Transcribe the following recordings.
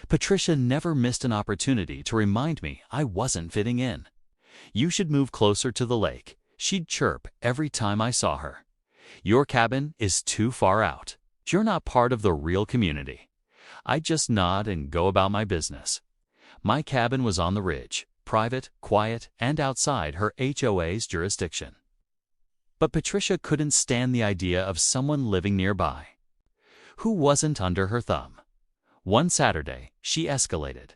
Patricia never missed an opportunity to remind me I wasn't fitting in. "You should move closer to the lake," she'd chirp every time I saw her. "Your cabin is too far out. You're not part of the real community." I'd just nod and go about my business. My cabin was on the ridge, private, quiet, and outside her HOA's jurisdiction. But Patricia couldn't stand the idea of someone living nearby who wasn't under her thumb. One Saturday, she escalated.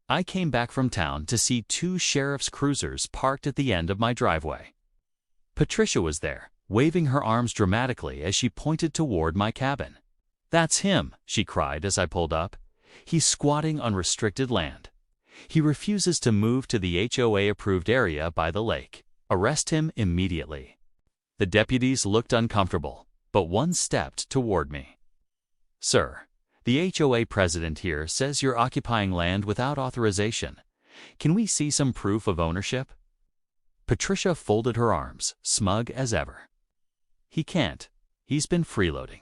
I came back from town to see two sheriff's cruisers parked at the end of my driveway. Patricia was there, waving her arms dramatically as she pointed toward my cabin. "That's him," she cried as I pulled up. "He's squatting on restricted land. He refuses to move to the HOA-approved area by the lake. Arrest him immediately." The deputies looked uncomfortable, but one stepped toward me. "Sir, the HOA president here says you're occupying land without authorization. Can we see some proof of ownership?" Patricia folded her arms, smug as ever. "He can't. He's been freeloading.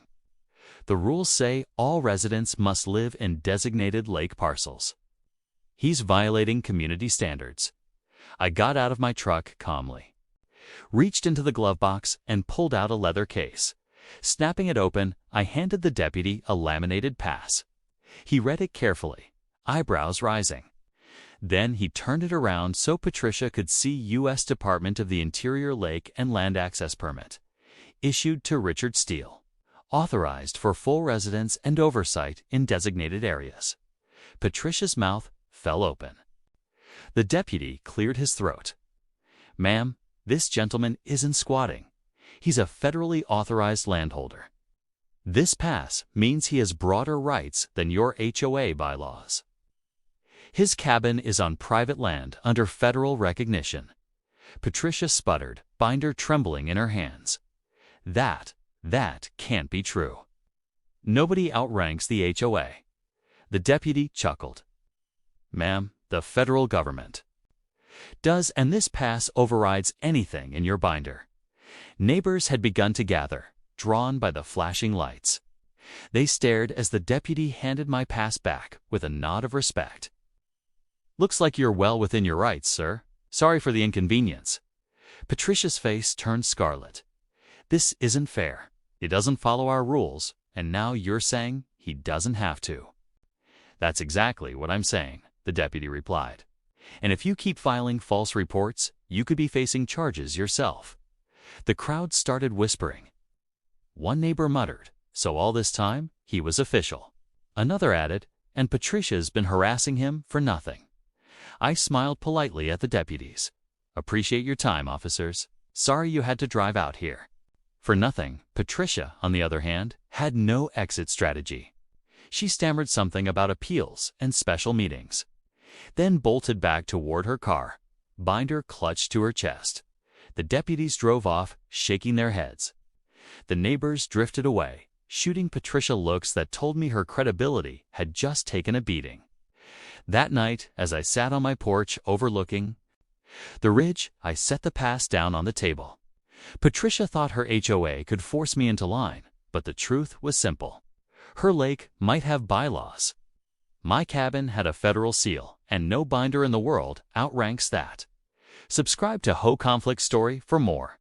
The rules say all residents must live in designated lake parcels. He's violating community standards." I got out of my truck calmly, reached into the glove box, and pulled out a leather case. Snapping it open, I handed the deputy a laminated pass. He read it carefully, eyebrows rising. Then he turned it around so Patricia could see U.S. Department of the Interior Lake and Land Access Permit. Issued to Richard Steele. Authorized for full residence and oversight in designated areas. Patricia's mouth fell open. The deputy cleared his throat. "Ma'am, this gentleman isn't squatting. He's a federally authorized landholder. This pass means he has broader rights than your HOA bylaws. His cabin is on private land under federal recognition." Patricia sputtered, binder trembling in her hands. That can't be true. "Nobody outranks the HOA." The deputy chuckled. "Ma'am, the federal government does, and this pass overrides anything in your binder." Neighbors had begun to gather, drawn by the flashing lights. They stared as the deputy handed my pass back with a nod of respect. "Looks like you're well within your rights, sir. Sorry for the inconvenience." Patricia's face turned scarlet. "This isn't fair. He doesn't follow our rules, and now you're saying he doesn't have to." "That's exactly what I'm saying," the deputy replied. "And if you keep filing false reports, you could be facing charges yourself." The crowd started whispering. One neighbor muttered, "So all this time, he was official." Another added, "And Patricia's been harassing him for nothing." I smiled politely at the deputies. "Appreciate your time, officers. Sorry you had to drive out here." For nothing, Patricia, on the other hand, had no exit strategy. She stammered something about appeals and special meetings, then bolted back toward her car, binder clutched to her chest. The deputies drove off, shaking their heads. The neighbors drifted away, shooting Patricia looks that told me her credibility had just taken a beating. That night, as I sat on my porch overlooking the ridge, I set the pass down on the table. Patricia thought her HOA could force me into line, but the truth was simple. Her lake might have bylaws. My cabin had a federal seal, and no binder in the world outranks that. Subscribe to HO Conflict Story for more.